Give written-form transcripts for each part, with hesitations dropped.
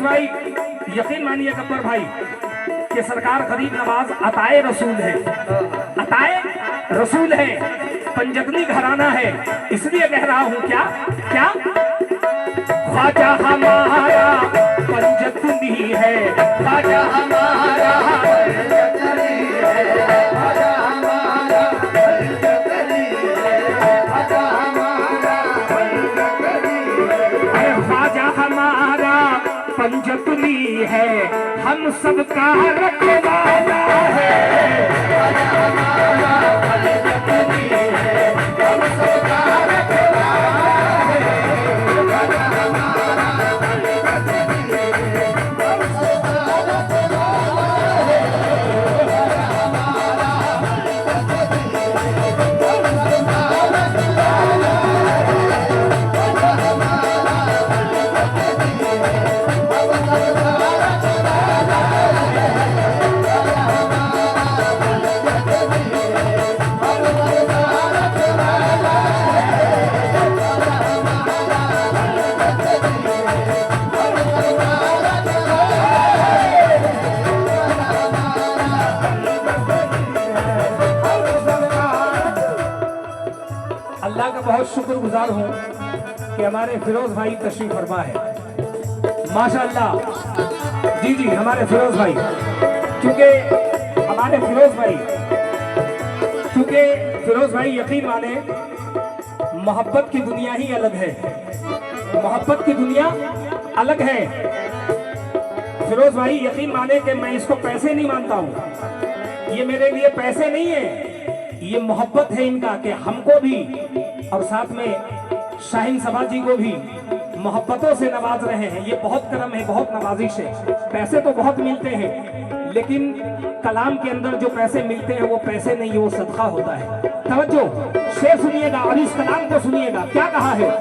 भाई यकीन मानिए गब्बर भाई कि सरकार गरीब नवाज अताए रसूल है, अताए रसूल है, पंजतनी घराना है। इसलिए कह रहा हूँ क्या क्या ख्वाजा हमारा पंजतनी है, ख्वाजा हमारा पंजतनी है, ख्वाजा हमारा पंजतनी है, ख्वाजा हमारा पंजतनी है, ख्वाजा हमारा पंजतनी है, हम सबका रखवाला है, ख्वाजा हमारा पंजतनी है, हम सबका रखवाला है, ख्वाजा हमारा पंजतनी है, हम सबका रखवाला है, ख्वाजा हमारा पंजतनी है, हम सबका रखवाला है, ख्वाजा हमारा पंजतनी है, हम सबका अल्लाह का बहुत शुक्रगुजार हूँ कि हमारे फिरोज भाई तशरीफ फरमा है। माशाअल्लाह जी जी हमारे फिरोज भाई, क्योंकि हमारे फिरोज भाई यकीन माने मोहब्बत की दुनिया ही अलग है, मोहब्बत की दुनिया अलग है। फिरोज भाई यकीन माने कि मैं इसको पैसे नहीं मानता हूँ, ये मेरे लिए पैसे नहीं है, ये मोहब्बत है इनका कि हमको भी और साथ में शाहीन सभा जी को भी मोहब्बतों से नवाज रहे हैं। ये बहुत करम है, बहुत नवाजिश है। पैसे तो बहुत मिलते हैं लेकिन कलाम के अंदर जो पैसे मिलते हैं वो पैसे नहीं, वो सदका होता है। तवज्जो, शेर सुनिएगा और इस कलाम को सुनिएगा। क्या कहा है?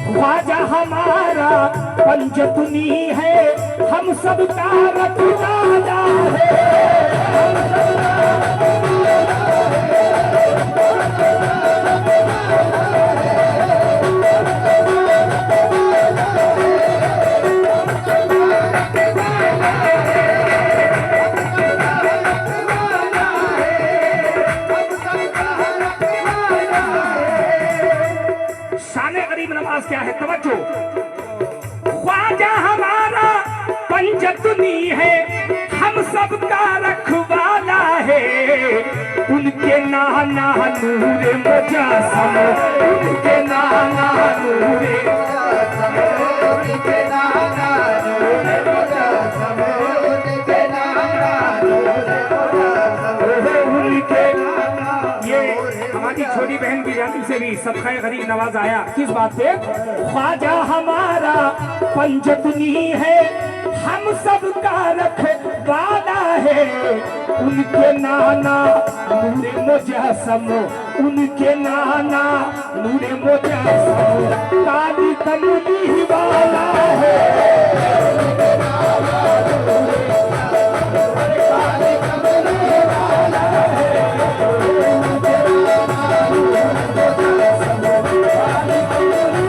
ख्वाजा हमारा पंजतनी है, हम सबका रखवाला है, हम सबका क्या है? तवज्जो, ख्वाजा हमारा पंजतनी है, हम सबका रखवाला है, उनके नाना नूरे मुजस्सम, उनके नाना नूरे मुजस्सम, उनके नाना नूरे मुजस्सम, उनके नाना नूरे मुजस्सम, उनके ये हमारी छोटी बहन की जाती से भी सबका गरीब नवाज आया। किस बात पे? ख्वाजा हमारा पंजतनी है, हम सबका रखवाला है, उनके नाना नूरे मुजस्सम, उनके नाना नूरे मुजस्सम, काली कमली वाला है, उनके नाना नूरे काली कमली वाला है, उनके नाना नूरे मुजस्सम, काली कमली वाला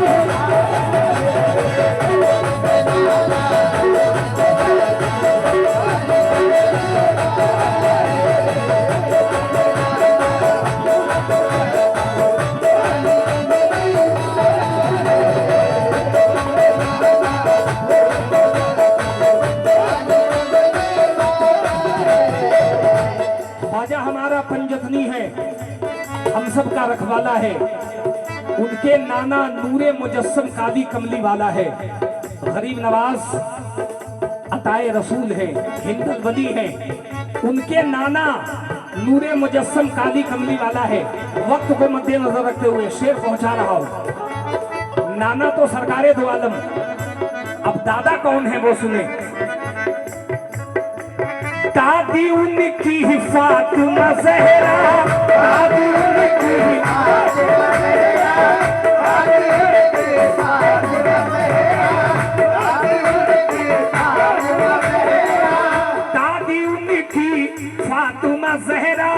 ख्वाजा हमारा पंजतनी है, हम सब का रखवाला है, उनके नाना नूरे मुजस्सम काली कमली वाला है, गरीब नवाज अताए रसूल है, हिंदल वली है, उनके नाना नूरे मुजस्सम काली कमली वाला है। वक्त को मद्देनजर रखते हुए शेर पहुंचा रहा हूं। नाना तो सरकारे दो आलम, अब दादा कौन है वो सुने। दादी उनकी फातिमा ज़हरा, दादी उनकी फातिमा ज़हरा, दादी उनकी फातिमा ज़हरा, दादी उनकी फातिमा ज़हरा, दादी उनकी फातिमा ज़हरा,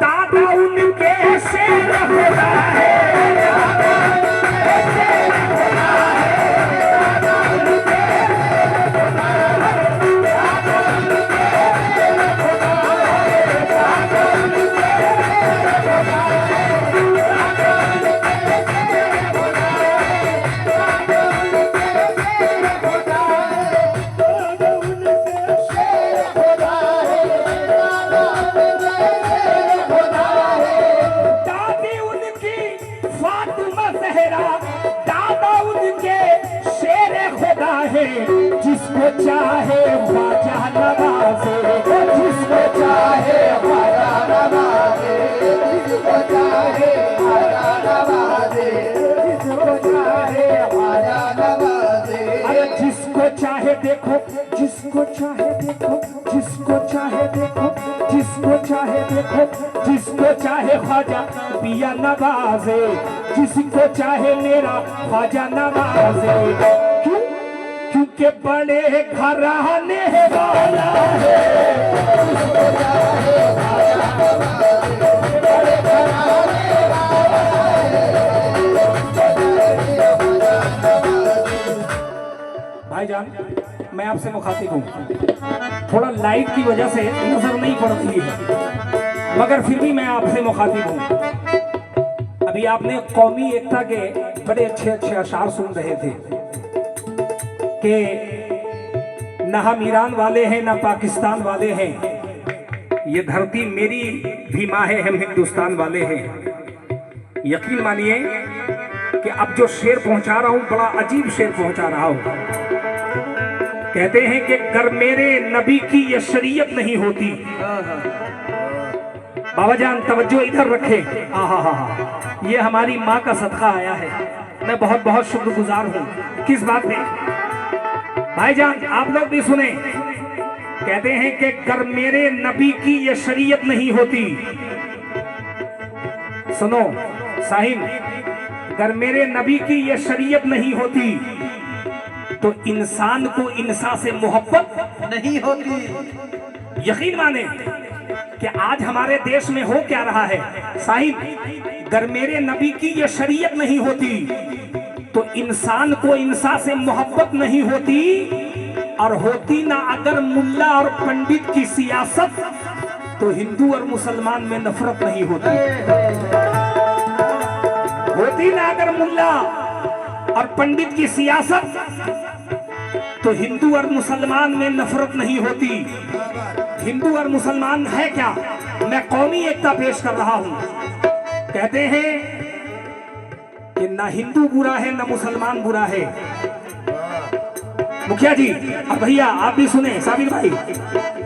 दादा उनके शेर खुदा है, दादा उनके शेर खुदा है, दादा उनके के शेर खुदा है, जिसको चाहे ख्वाजा नवाजे, जिसको चाहे ख्वाजा नवाजे, जिसको चाहे ख्वाजा नवाजे, जिसको चाहे ख्वाजा नवाजे। अरे जिसको चाहे देखो, जिसको चाहे देखो, जिसको चाहे देखो, जिसको चाहे देखो, जिसको चाहे ख्वाजा पिया नवाजे, जिसको चाहे मेरा ख्वाजा नवाजे। क्यों? क्योंकि बड़े घराने वाला है, जिसको चाहे ख्वाजा नवाजे, बड़े घराने वाला है, जिसको चाहे ख्वाजा नवाजे। भाईजान मैं आपसे मुखातिब हूँ, थोड़ा लाइट की वजह से नजर नहीं पड़ रही है, मगर फिर भी मैं आपसे मुखातिब हूँ। अभी आपने कौमी एकता के बड़े अच्छे अच्छे अशार सुन रहे थे कि न हम ईरान वाले हैं न पाकिस्तान वाले हैं, ये धरती मेरी भी माँ है, हम हिंदुस्तान वाले हैं। यकीन मानिए कि अब जो शेर पहुंचा रहा हूं बड़ा अजीब शेर पहुंचा रहा हूं। कहते हैं कि अगर मेरे नबी की ये शरीयत नहीं होती, बाबा जान तवज्जो इधर रखे, आहा, ये हमारी माँ का सदका आया है, मैं बहुत बहुत शुक्रगुजार हूँ। किस बात में भाईजान आप लोग भी सुने, कहते हैं कि अगर मेरे नबी की ये शरीयत नहीं होती, सुनो साहिब, अगर मेरे नबी की ये शरीयत नहीं होती तो इंसान को इंसान से मोहब्बत नहीं होती। यकीन माने कि आज हमारे देश में हो क्या रहा है साहिब, अगर मेरे नबी की ये शरीयत नहीं होती तो इंसान को इंसान से मोहब्बत नहीं होती, और होती ना अगर मुल्ला और पंडित की सियासत तो हिंदू और मुसलमान में नफरत नहीं होती। होती ना अगर मुल्ला और पंडित की सियासत तो हिंदू और मुसलमान में नफरत नहीं होती। हिंदू और मुसलमान है क्या? मैं कौमी एकता पेश कर रहा हूं। कहते हैं कि ना हिंदू बुरा है ना मुसलमान बुरा है। मुखिया जी और भैया आप भी सुने, साबिर भाई,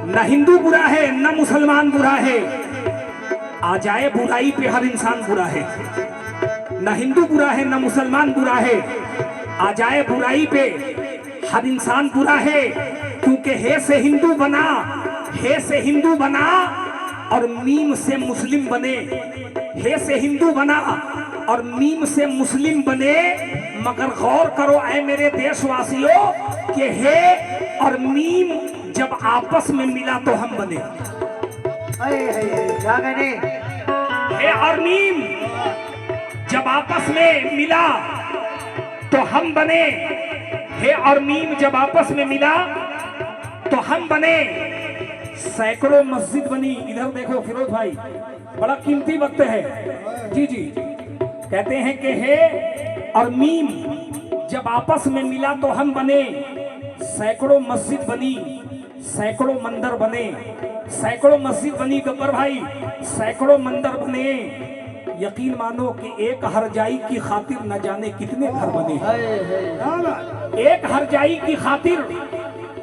ना हिंदू बुरा है ना मुसलमान बुरा है, आ जाए बुराई पे हर इंसान बुरा है। ना हिंदू बुरा है ना मुसलमान बुरा है, आ जाए बुराई पे हर इंसान बुरा है। क्योंकि हे से हिंदू बना, हे से हिंदू बना और मीम से मुस्लिम बने, हे से हिंदू बना और मीम से मुस्लिम बने। मगर गौर करो ऐ मेरे देशवासियों कि हे और मीम जब आपस में मिला तो हम बने। क्या कहने? हे और मीम जब आपस में मिला तो हम बने। हे और मीम जब आपस में मिला तो हम बने। सैकड़ों मस्जिद बनी। इधर देखो फिरोज भाई, बड़ा कीमती वक्त है। जी जी, कहते हैं कि हे और मीम जब आपस में मिला तो हम बने। सैकड़ों मस्जिद बनी, सैकड़ों मंदिर बने, सैकड़ों मस्जिद बनी गब्बर भाई, सैकड़ों मंदिर बने। यकीन मानो कि एक हरजाई की खातिर न जाने कितने घर बने। एक हरजाई की खातिर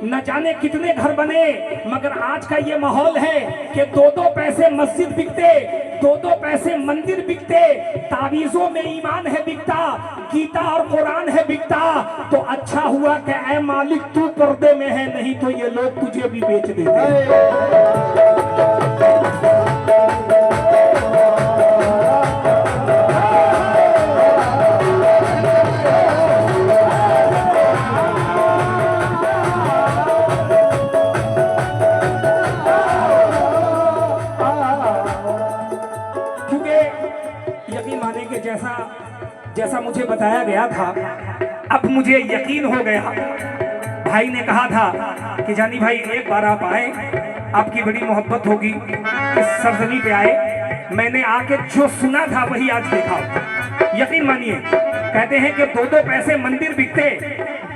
न जाने कितने घर बने। मगर आज का ये माहौल है कि 2-2 पैसे मस्जिद बिकते, 2-2 पैसे मंदिर बिकते, तावीजों में ईमान है बिकता, गीता और कुरान है बिकता। तो अच्छा हुआ कि ऐ मालिक तू पर्दे में है, नहीं तो ये लोग तुझे भी बेच देते। जैसा मुझे बताया गया था, अब मुझे यकीन हो गया। भाई ने कहा था कि जानी भाई एक बार आप आए, आपकी बड़ी मोहब्बत होगी, इस सरजमी पे आए। मैंने आके जो सुना था वही आज देखा। यकीन मानिए, कहते हैं कि 2-2 पैसे मंदिर बिकते,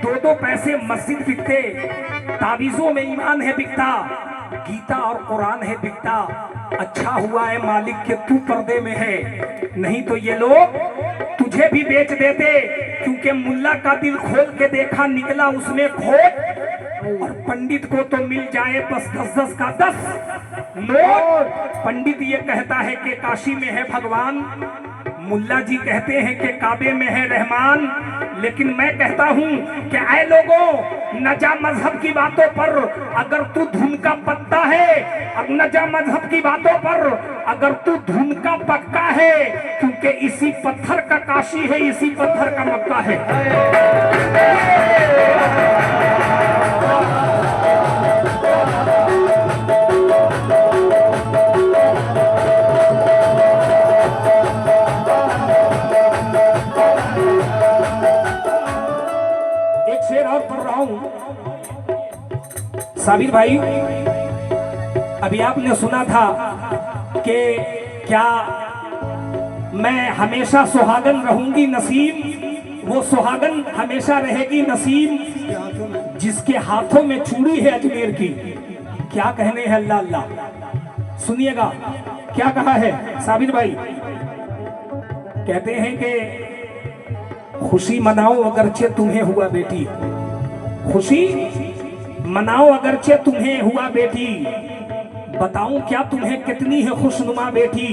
2-2 पैसे मस्जिद बिकते, तावीजों में ईमान है बिकता, गीता और कुरान है बिकता। अच्छा हुआ है मालिक के तू पर्दे में है, नहीं तो ये लोग तुझे भी बेच देते, क्योंकि मुल्ला का दिल खोल के देखा निकला उसमें खोट, और पंडित को तो मिल जाए बस 10-10 का 10 नोट। पंडित ये कहता है कि काशी में है भगवान, मुल्ला जी कहते हैं कि काबे में है रहमान। लेकिन मैं कहता हूं कि ऐ लोगों, न जा मजहब की बातों पर अगर तू धुन का पत्ता है, अब न जा मजहब की बातों पर अगर तू धुन का पक्का है, क्योंकि इसी पत्थर का काशी है, इसी पत्थर का मक्का है। एक शेर और पढ़ रहा हूं साबिर भाई, अभी आपने सुना था कि क्या मैं हमेशा सुहागन रहूंगी नसीम, वो सुहागन हमेशा रहेगी नसीम जिसके हाथों में चूड़ी है अजमेर की। क्या कहने हैं अल्लाह अल्लाह, सुनिएगा क्या कहा है साबिर भाई। कहते हैं कि खुशी मनाओ अगरचे तुम्हें हुआ बेटी, खुशी मनाओ अगरचे तुम्हें हुआ बेटी, बताऊं क्या तुम्हें कितनी है खुशनुमा बेटी,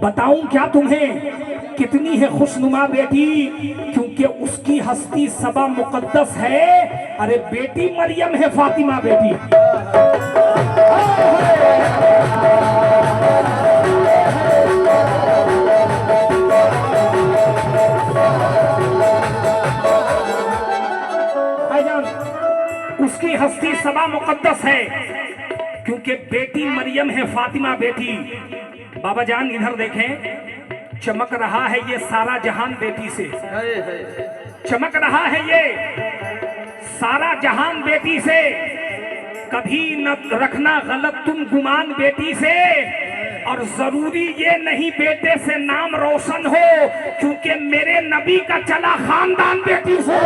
बताऊं क्या तुम्हें कितनी है खुशनुमा बेटी, क्योंकि उसकी हस्ती सबा मुकद्दस है। अरे बेटी मरियम है फातिमा बेटी। भाईजान, उसकी हस्ती सबा मुकद्दस है, क्योंकि बेटी मरियम है फातिमा बेटी। बाबा जान इधर देखें, चमक रहा है ये सारा जहान बेटी से, चमक रहा है ये सारा जहान बेटी से। कभी न रखना गलत तुम गुमान बेटी से, और जरूरी ये नहीं बेटे से नाम रोशन हो, क्योंकि मेरे नबी का चला खानदान बेटी से।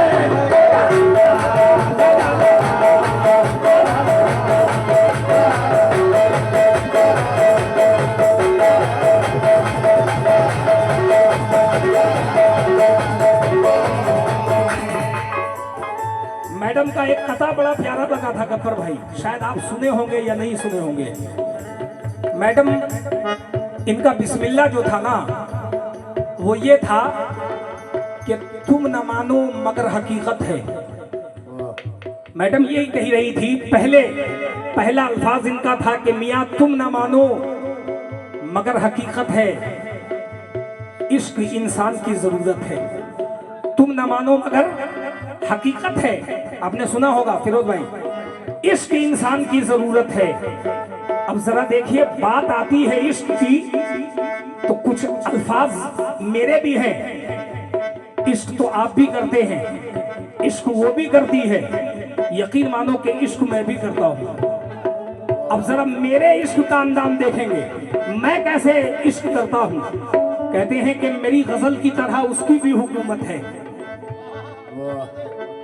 मैडम का एक कथा बड़ा प्यारा लगा था गब्बर भाई, शायद आप सुने होंगे या नहीं सुने होंगे। मैडम इनका बिस्मिल्लाह जो था ना, वो ये था कि तुम न मानो मगर हकीकत है। मैडम यही कही रही थी, पहला अल्फाज इनका था कि मियाँ तुम न मानो मगर हकीकत है, इश्क इंसान की जरूरत है। तुम न मानो मगर हकीकत है, आपने सुना होगा फिरोज भाई, इश्क इंसान की जरूरत है। अब जरा देखिए, बात आती है इश्क की तो कुछ अल्फाज मेरे भी हैं। इश्क तो आप भी करते हैं, इश्क वो भी करती है, यकीन मानो कि इश्क मैं भी करता हूं। अब जरा मेरे इश्क का अंदाज देखेंगे, मैं कैसे इश्क करता हूं। कहते हैं कि मेरी गजल की तरह उसकी भी हुकूमत है,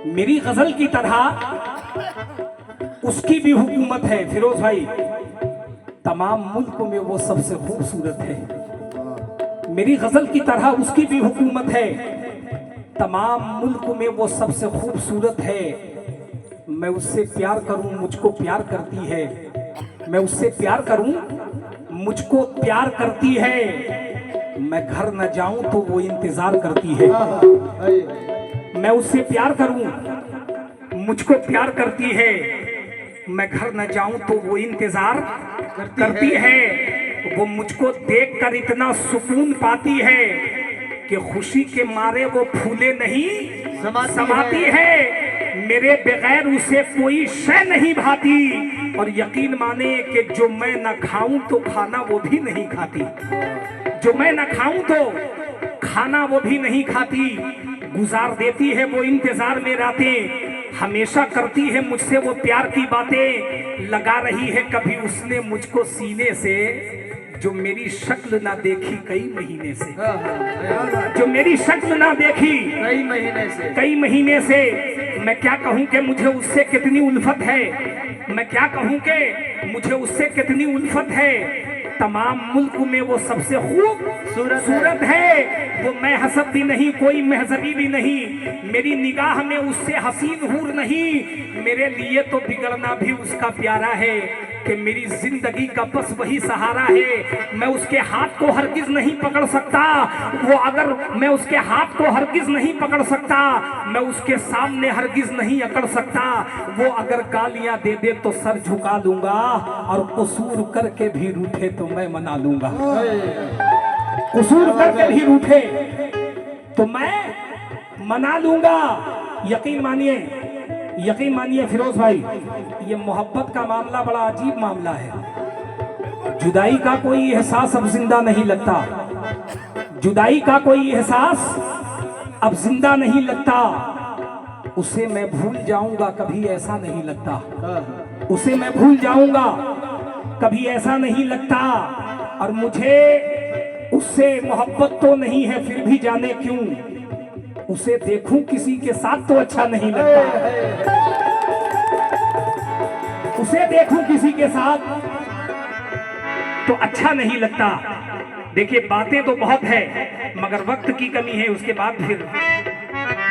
मेरी गजल की तरह उसकी भी हुकूमत है। फिरोज भाई, तमाम मुल्क में वो सबसे खूबसूरत है। मेरी गजल की तरह उसकी भी हुकूमत है, तमाम मुल्क में वो सबसे खूबसूरत है। मैं उससे प्यार करूं मुझको प्यार करती है, मैं उससे प्यार करूं मुझको प्यार करती है। मैं घर न जाऊं तो वो इंतजार करती है। मैं उससे प्यार करूं मुझको प्यार करती है, मैं घर न जाऊं तो वो इंतजार करती है। वो मुझको देखकर इतना सुकून पाती है कि खुशी के मारे वो फूले नहीं समाती है। मेरे बगैर उसे कोई शय नहीं भाती, और यकीन माने कि जो मैं न खाऊं तो खाना वो भी नहीं खाती, जो मैं न खाऊं तो खाना वो भी नहीं खाती। गुजार देती है वो इंतजार में रातें, हमेशा करती है मुझसे वो प्यार की बातें। लगा रही है कभी उसने मुझको सीने से, जो मेरी शक्ल ना देखी कई महीने से, जो मेरी शक्ल ना देखी कई महीने से। मैं क्या कहूं कि मुझे उससे कितनी उल्फत है, मैं क्या कहूं कि मुझे उससे कितनी उल्फत है। तमाम मुल्क में वो सबसे खूबसूरत है। वो मैं हसब भी नहीं, कोई महजबी भी नहीं, मेरी निगाह में उससे हसीन हूर नहीं। मेरे लिए तो बिगड़ना भी उसका प्यारा है कि मेरी जिंदगी का बस वही सहारा है। मैं उसके हाथ को हरगिज नहीं पकड़ सकता, वो अगर मैं उसके हाथ को हरगिज नहीं पकड़ सकता, मैं उसके सामने हरगिज नहीं अकड़ सकता। वो अगर गालियां दे दे तो सर झुका लूंगा, और कसूर करके भी रूठे तो मैं मना लूंगा। कसूर करके भी रूठे तो मैं मना लूंगा। यकीन मानिए फिरोज भाई, ये मोहब्बत का मामला बड़ा अजीब मामला है। जुदाई का कोई एहसास अब जिंदा नहीं लगता, जुदाई का कोई एहसास अब जिंदा नहीं लगता। उसे मैं भूल जाऊंगा कभी ऐसा नहीं लगता, उसे मैं भूल जाऊंगा कभी ऐसा नहीं लगता। और मुझे उससे मोहब्बत तो नहीं है, फिर भी जाने क्यों उसे देखूं किसी के साथ तो अच्छा नहीं लगता, उसे देखूं किसी के साथ तो अच्छा नहीं लगता। देखिए बातें तो बहुत है मगर वक्त की कमी है। उसके बाद फिर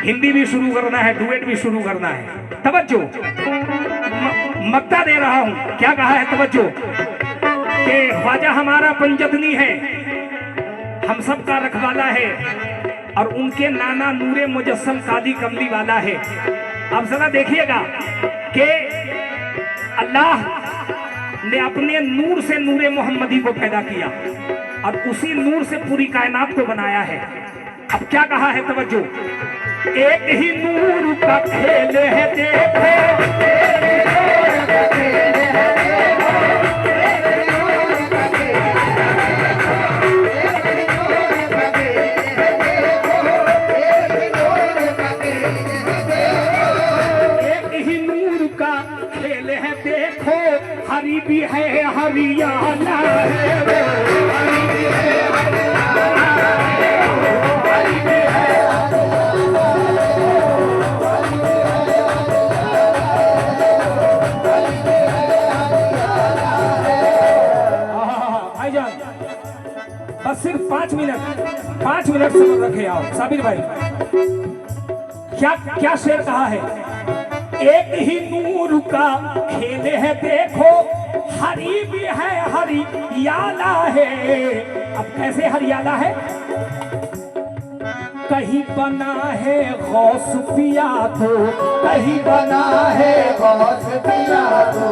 हिंदी भी शुरू करना है, डुएट भी शुरू करना है। तवज्जो, मक्ता दे रहा हूं, क्या कहा है तवज्जो, कि ख्वाजा हमारा पंजतनी है, हम सब का रखवाला है, और उनके नाना नूरे मुजस्सम कादी कमली वाला है। अब जरा देखिएगा कि अल्लाह ने अपने नूर से नूरे मोहम्मदी को पैदा किया और उसी नूर से पूरी कायनात को बनाया है। अब क्या कहा है तवज्जो, एक ही नूर का खेल है देखो, हरी भी है हरियाणा है, हरी भी है भाईजान, बस सिर्फ 5 मिनट समझ रखे आप साबिर भाई। क्या शेर कहा है, एक ही नूर का खेल है देखो, हरी भी है हरियाला है। अब कैसे हरियाला है, कहीं बना है गौस पिया तो, कहीं बना है गौस पिया तो,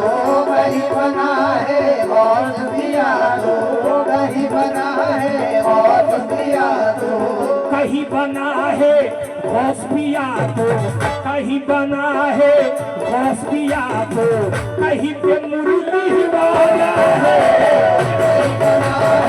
कहीं बना है गौस पिया तो, कहीं बना है गौस पिया तो, कहीं बना है गौस पिया तो, कहीं बना है गौस पिया तो, कहीं पे मुरली वाला है, कहीं बना है गौस पिया तो, कहीं पे मुरली वाला है, कहीं बना है